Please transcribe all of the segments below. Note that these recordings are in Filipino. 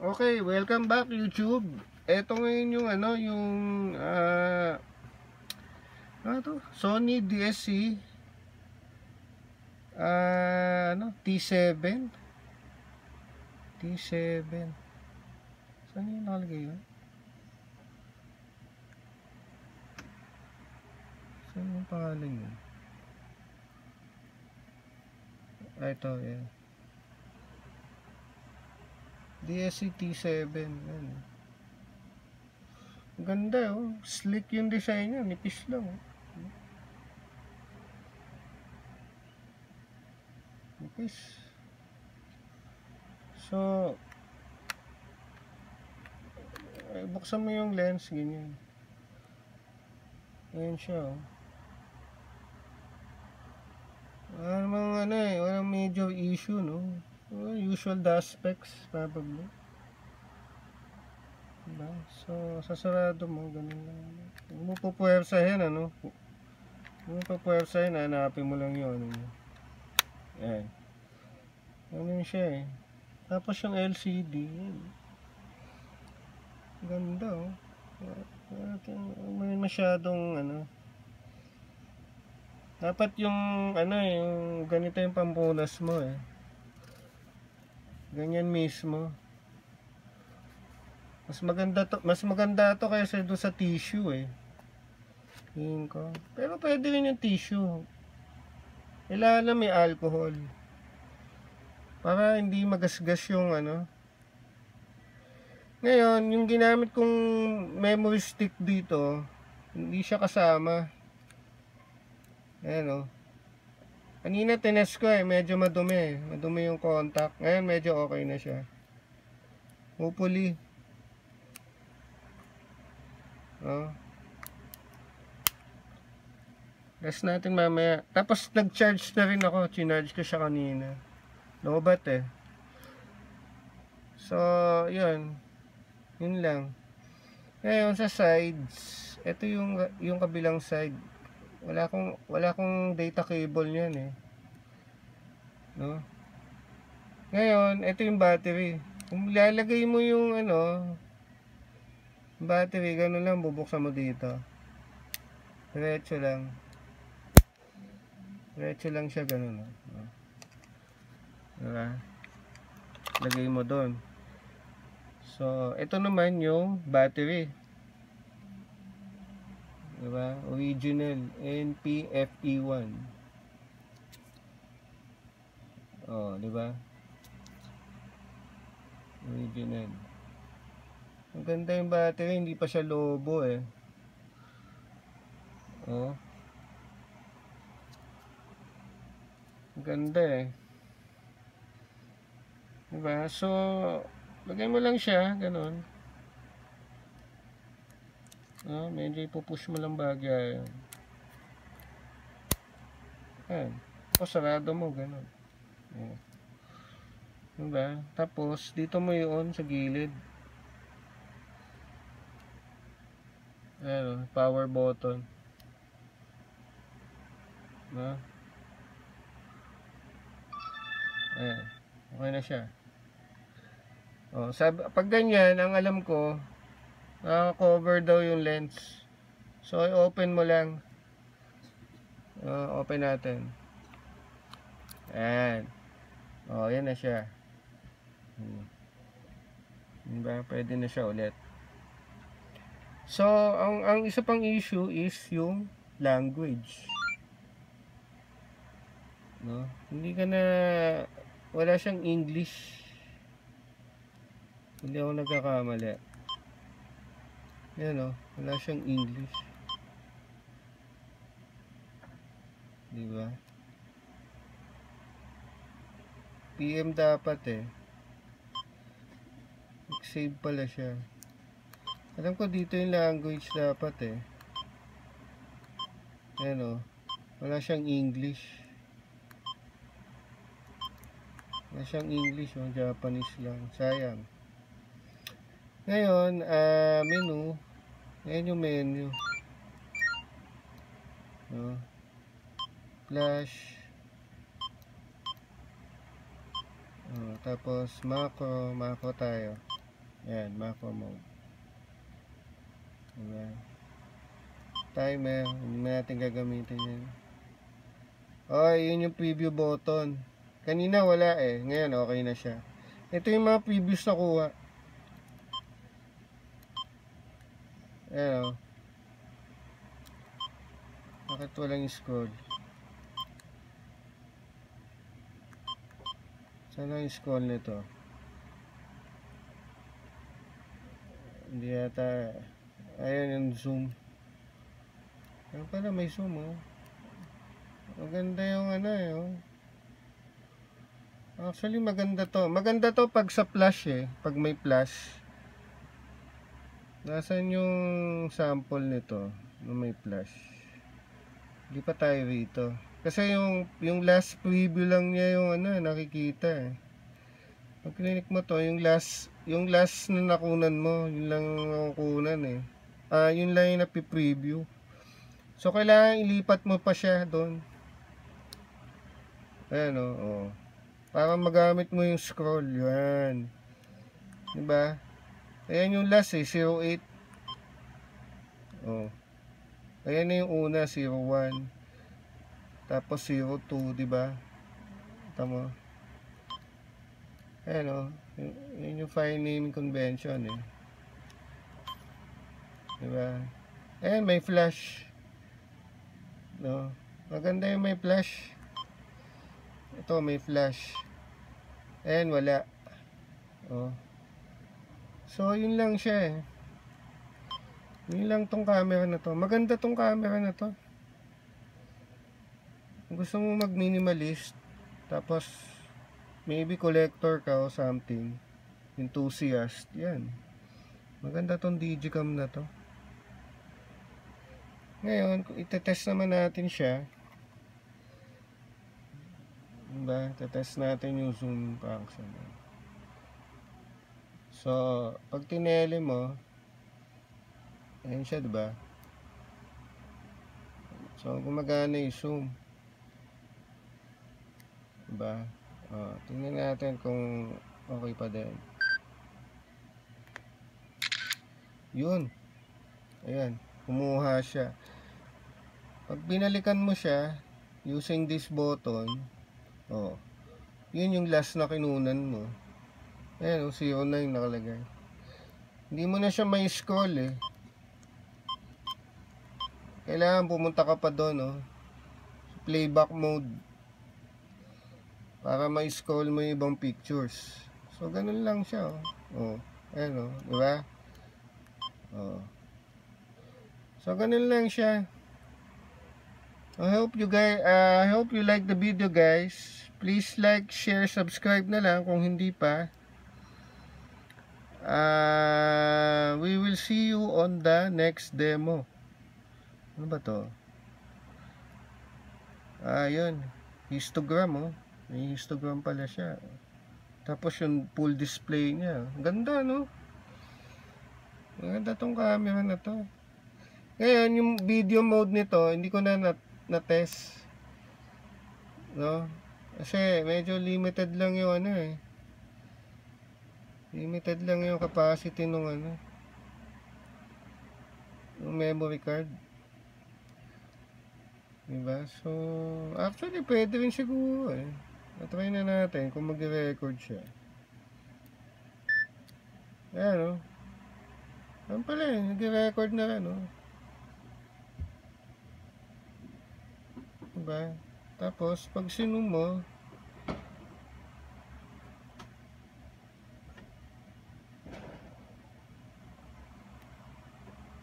Okay, welcome back YouTube. Ito ngayon yung Sony DSC T7. T7. Saan yung nakalagay yun? Saan yung pangalan yun? Ito, yan. DSC T7. Yan. Ang ganda, oh. Slick yung design niya. Nipis lang, oh. Nipis. So, buksan mo yung lens, ganyan. Ayan siya, oh. Walang major issue, no? Usual suspects, probably. Diba? So, sasarado mo, ganun lang. Huwag mo pupuwersahin, ano? Huwag mo pupuwersahin, hanapin mo lang yun. Ayan. Ganun siya, eh. Tapos yung LCD, yan. Ganda, oh. May masyadong, dapat yung ganito yung pampunas mo, eh. Ganyan mismo. Mas maganda to kaysa doon sa tissue, eh. Tingin ko. Pero pwede rin yung tissue. Kailangan na may alcohol. Para hindi magasgas yung Ngayon, yung ginamit kong memory stick dito, hindi siya kasama. Ayan, oh. Kanina tinest ko, eh, medyo madumi. Madumi yung contact. Ngayon medyo okay na siya. Hopefully. Oh. Rest natin mamaya. Tapos nag-charge na rin ako. Chinarge ko siya kanina. Lobat, eh. So, yun. Yun lang. Ngayon sa sides, ito yung kabilang side. Wala akong data cable niyan, eh. No? Ngayon, ito yung battery. Kung lalagay mo yung battery, gano'n lang, bubuksan mo dito. Diretso lang. Diretso lang siya, gano'n. No? Diba? Lagay mo doon. So, ito naman yung battery. Diba? Original NPFE1. Oh, diba? Original. Ang ganda yung battery, hindi pa siya lobo, eh. Oh. Ang ganda, eh. Diba? So, lagay mo lang siya, ganun. Medyo ipupush mo lang bagay. Ayan. Tapos sarado mo, ganun. Ayan. Diba? Tapos, dito mo yun sa gilid. Ayan, power button. Diba? Ayan. Okay na siya. Oh, pag ganyan, ang alam ko, cover daw yung lens. So, i-open mo lang. Open natin. Ayan. Oh, yan na siya. Diba? Pwede na siya ulit. So, ang isa pang issue is yung language. No? Hindi ka na, wala siyang English. Hindi ako nagkakamali. Yan, oh, wala siyang English. Diba? PM dapat, eh. Save pala siya. Alam ko dito yung language dapat, eh. Yan, oh. Wala siyang English. Wala siyang English, oh. Japanese lang. Sayang. Ngayon, menu. Ayan yung menu. No? Flash. Tapos macro tayo. Ayan, macro mode. Diba? Timer, hindi na natin gagamitin yan. Yun yung preview button. Kanina wala eh, ngayon okay na siya. Ito yung mga previews na kuha. Ayan o. Bakit walang scroll? Saan ang scroll nito? Hindi yata. Ayun yung zoom. Ayun pala may zoom oh. Maganda yung ano eh oh. Actually maganda to. Maganda to pag sa flash eh. Pag may flash. Nasaan yung sample nito na may flash? Hindi pa tayo rito. Kasi yung last preview lang niya yung ano nakikita eh. Pag clinic mo to, yung last na nakunan mo, yun lang nakunan eh. Yun lang yung napi-preview. So kailangan ilipat mo pa siya doon. Ayan oh. Para magamit mo yung scroll, yan. Diba? Ayan yung last eh, 08. Oh. Ayan na yung una, 01. Tapos 02, diba? Tama. Ayan o. Yun yung file naming convention eh. Diba? Ayan, may flash. No? Maganda yung may flash. Ito, may flash. Ayan, wala. Oh. So, yun lang siya eh. Yun lang tong camera na to. Maganda tong camera na to. Kung gusto mo mag minimalist, tapos maybe collector ka o something, enthusiast, yan. Maganda tong Digicam na to. Ngayon, kung itetest naman natin siya, diba? Itetest natin yung zoom function. So, pag tinele mo, ayan siya, diba? So, gumagana yung zoom. Diba? Tingnan natin kung okay pa din. Yun. Ayan. Kumuha siya. Pag binalikan mo siya, using this button, yun yung last na kinunan mo. Ayan, 09 nakalagay. Hindi mo na siya may scroll eh. Kailangan pumunta ka pa doon, playback mode. Para ma-scroll mo yung ibang pictures. So, ganun lang siya, ayan, diba? So, ganun lang siya. I hope you like the video, guys. Please like, share, subscribe na lang kung hindi pa. We will see you on the next demo. Ano ba to? Yun. Histogram, May histogram pala siya. Tapos yung full display niya. Ganda, no? Maganda tong camera na to. Ngayon, yung video mode nito, hindi ko na-test. No? Kasi medyo limited lang yung limited lang yung capacity nung yung memory card. Diba? So, actually, pwede rin siguro Try na natin kung mag-record siya. Ayan, Ayan pala nag-record na Diba? Tapos, pag sinum mo,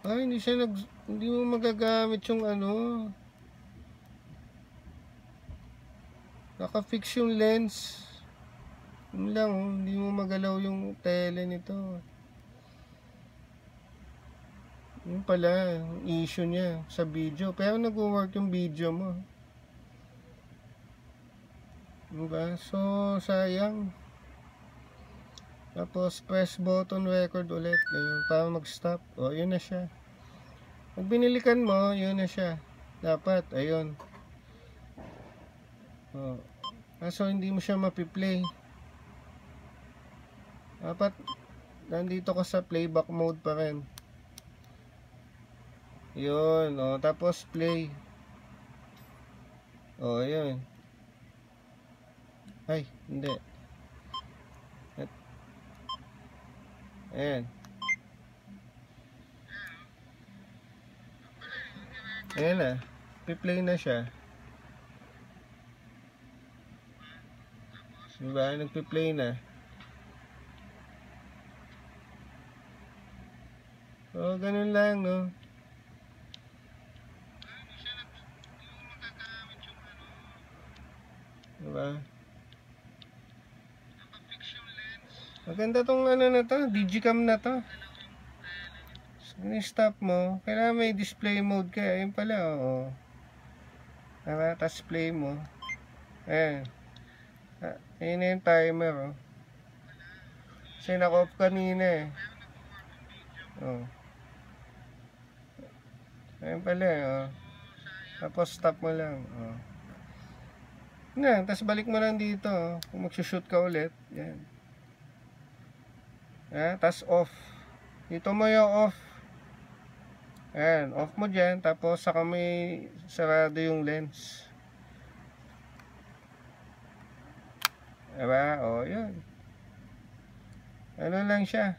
hindi mo magagamit yung naka-fix yung lens. Yun lang, hindi mo magalaw yung tele nito. Yun pala, yung issue niya sa video. Pero nag-work yung video mo. Diba? So, sayang. Tapos, press button record ulit. Ganyan, para mag-stop. Yun na siya. Pag binilikan mo, yun na siya. Dapat, ayun. Kaso hindi mo siya mapi-play. Dapat nandito ka sa playback mode pa rin. Yun, o, tapos play. O, yun. Ay, hindi. Ayan. Ayan na. Piplay na siya. Diba? Nagpiplay na. So, ganun lang, no? Diba? Maganda tong ano na to, digicam na to. Stop mo. Kailangan may display mode ka. Ayun pala, oo. Tapos play mo. Ayan. Ayun na yung timer, oh. Kasi naka-off kanina, eh. Oh. Ayun pala, oh. Tapos stop mo lang, oh. Yan, tapos balik mo lang dito, oh. Kung magsushoot ka ulit, yan. Tapos off. Dito mo yung off. Ayan, off mo dyan, tapos saka may sarado yung lens. Diba? O, yun. Ano lang siya.